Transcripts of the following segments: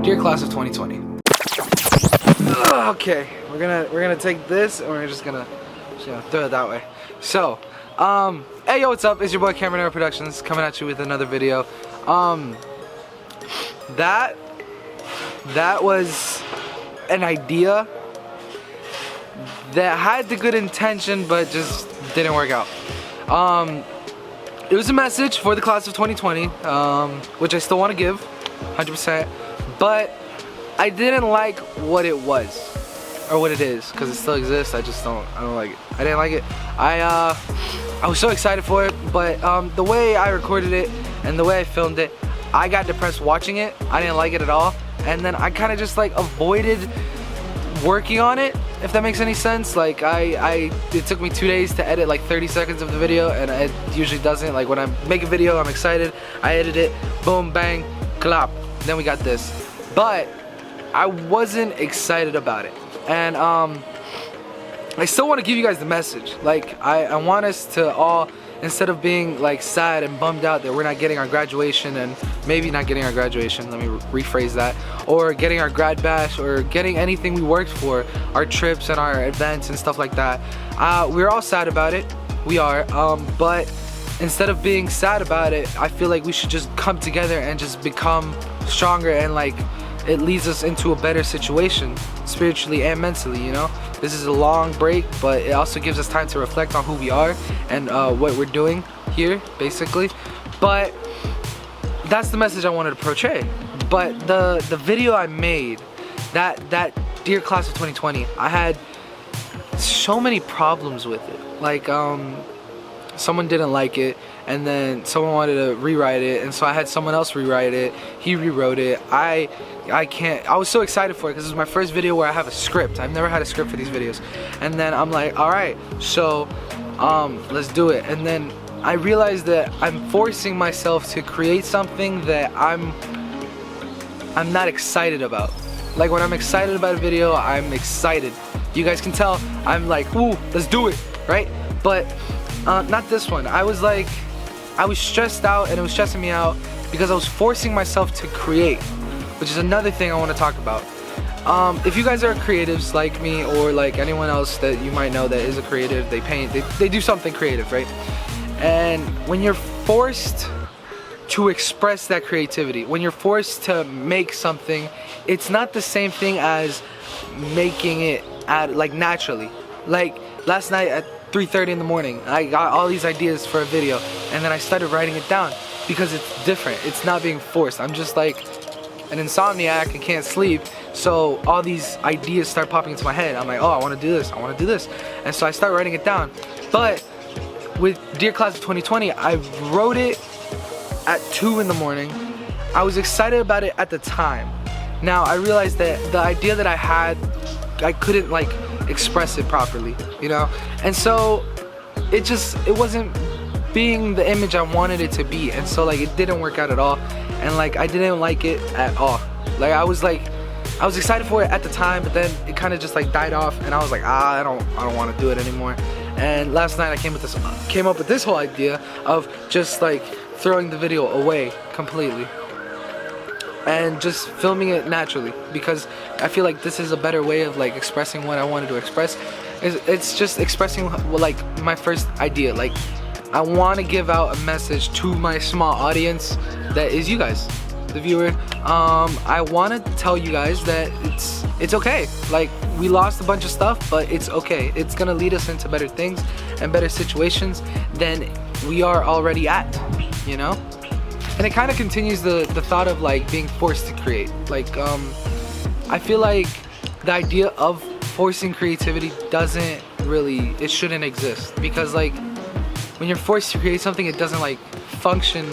Dear class of 2020. Okay, we're gonna take this and we're just gonna throw it that way. So, hey yo, what's up? It's your boy Cameron Era Productions coming at you with another video. That was an idea that had the good intention but just didn't work out. It was a message for the class of 2020, which I still want to give 100%, but I didn't like what it was or what it is, because it still exists. I don't like it. I didn't like it. I was so excited for it, but the way I recorded it and the way I filmed it, I got depressed watching it. I didn't like it at all, and then I kind of just like avoided working on it, if that makes any sense. Like it took me 2 days to edit like 30 seconds of the video, and it usually doesn't. Like when I make a video, I'm excited, I edit it, boom, bang, clap, then we got this. But I wasn't excited about it, and I still want to give you guys the message. Like I want us to all, instead of being like sad and bummed out that we're not getting our graduation, and maybe not getting our graduation, let me rephrase that, or getting our grad bash, or getting anything we worked for, our trips and our events and stuff like that. We're all sad about it, we are, but instead of being sad about it, I feel like we should just come together and just become stronger, and like it leads us into a better situation spiritually and mentally, you know. This is a long break, but it also gives us time to reflect on who we are and what we're doing here, basically. But that's the message I wanted to portray. But the video I made, that Dear Class of 2020, I had so many problems with it. Like someone didn't like it, and then someone wanted to rewrite it, and so I had someone else rewrite it. He rewrote it. I was so excited for it because it was my first video where I have a script. I've never had a script for these videos. And then I'm like, all right, so let's do it. And then I realized that I'm forcing myself to create something that I'm not excited about. Like when I'm excited about a video, I'm excited. You guys can tell I'm like, ooh, let's do it, right? But not this one. I was stressed out, and it was stressing me out because I was forcing myself to create, which is another thing I want to talk about. If you guys are creatives like me, or like anyone else that you might know that is a creative, they paint, they do something creative, right? And when you're forced to express that creativity, when you're forced to make something, it's not the same thing as making it like naturally. Like last night at 3:30 in the morning, I got all these ideas for a video, and then I started writing it down because it's different. It's not being forced. I'm just like an insomniac and can't sleep, so all these ideas start popping into my head. I'm like, oh, I want to do this, I want to do this, and so I start writing it down. But with Dear Class of 2020, I wrote it at 2 in the morning. I was excited about it at the time. Now I realized that the idea that I had, I couldn't like express it properly, you know, and so it wasn't being the image I wanted it to be, and so like it didn't work out at all, and like I didn't like it at all. Like I was excited for it at the time, but then it kind of just like died off, and I was like, I don't want to do it anymore. And last night I came up with this whole idea of just like throwing the video away completely and just filming it naturally, because I feel like this is a better way of like expressing what I wanted to express. It's just expressing like my first idea. Like I want to give out a message to my small audience that is you guys, the viewer. I want to tell you guys that it's okay. Like we lost a bunch of stuff, but it's okay. It's gonna lead us into better things and better situations than we are already at, you know. And it kind of continues the thought of like being forced to create. Like I feel like the idea of forcing creativity it shouldn't exist, because like when you're forced to create something, it doesn't like function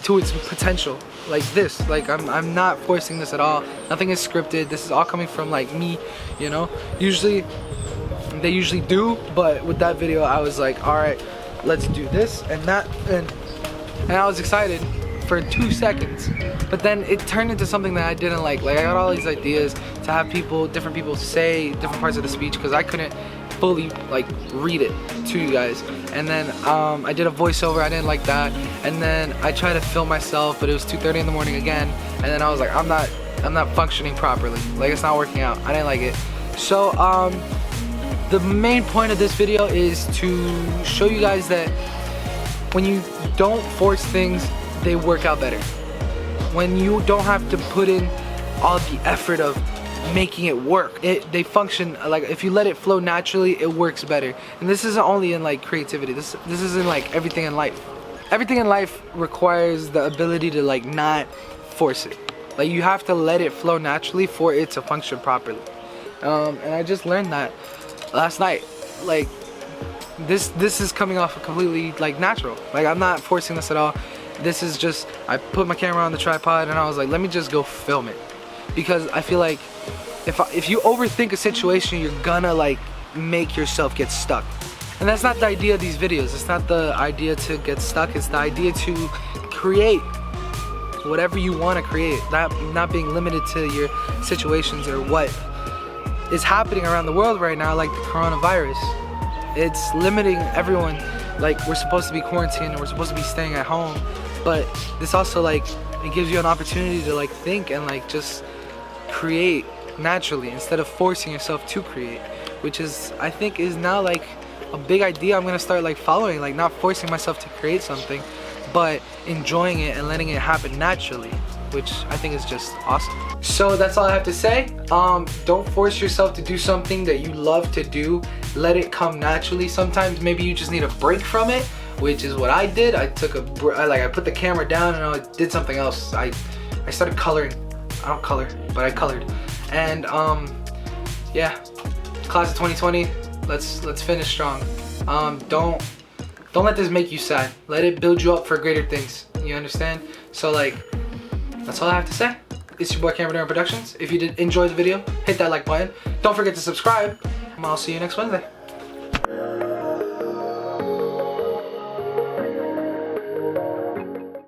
to its potential. Like this, like I'm not forcing this at all. Nothing is scripted. This is all coming from like me, you know. They usually do, but with that video I was like, all right, let's do this and that, and I was excited for 2 seconds, but then it turned into something that I didn't like. Like I got all these ideas to have different people say different parts of the speech, because I couldn't fully like read it to you guys. And then I did a voiceover, I didn't like that, and then I tried to film myself, but it was 2:30 in the morning again, and then I was like, I'm not I'm not functioning properly. Like, it's not working out. I didn't like it. So the main point of this video is to show you guys that when you don't force things, they work out better. When you don't have to put in all the effort of making it work, they function. Like, if you let it flow naturally, it works better. And this isn't only in like creativity, this is in like everything in life. Everything in life requires the ability to like not force it. Like, you have to let it flow naturally for it to function properly. And I just learned that last night. Like, this is coming off completely like natural. Like, I'm not forcing this at all. This is just, I put my camera on the tripod and I was like, let me just go film it. Because I feel like if you overthink a situation, you're gonna like make yourself get stuck. And that's not the idea of these videos. It's not the idea to get stuck. It's the idea to create whatever you want to create. Not being limited to your situations or what is happening around the world right now, like the coronavirus. It's limiting everyone. Like, we're supposed to be quarantined and we're supposed to be staying at home, but this also, like, it gives you an opportunity to like think and like just create naturally instead of forcing yourself to create, which is, I think, is now like a big idea I'm gonna start like following. Like, not forcing myself to create something, but enjoying it and letting it happen naturally, which I think is just awesome. So that's all I have to say. Don't force yourself to do something that you love to do. Let it come naturally. Sometimes maybe you just need a break from it, which is what I did. I took I put the camera down and I did something else. I started coloring. I don't color, but I colored. And yeah, class of 2020. Let's finish strong. Don't let this make you sad. Let it build you up for greater things. You understand? So like, that's all I have to say. It's your boy Cameron Aaron Productions. If you did enjoy the video, hit that like button. Don't forget to subscribe. And I'll see you next Wednesday.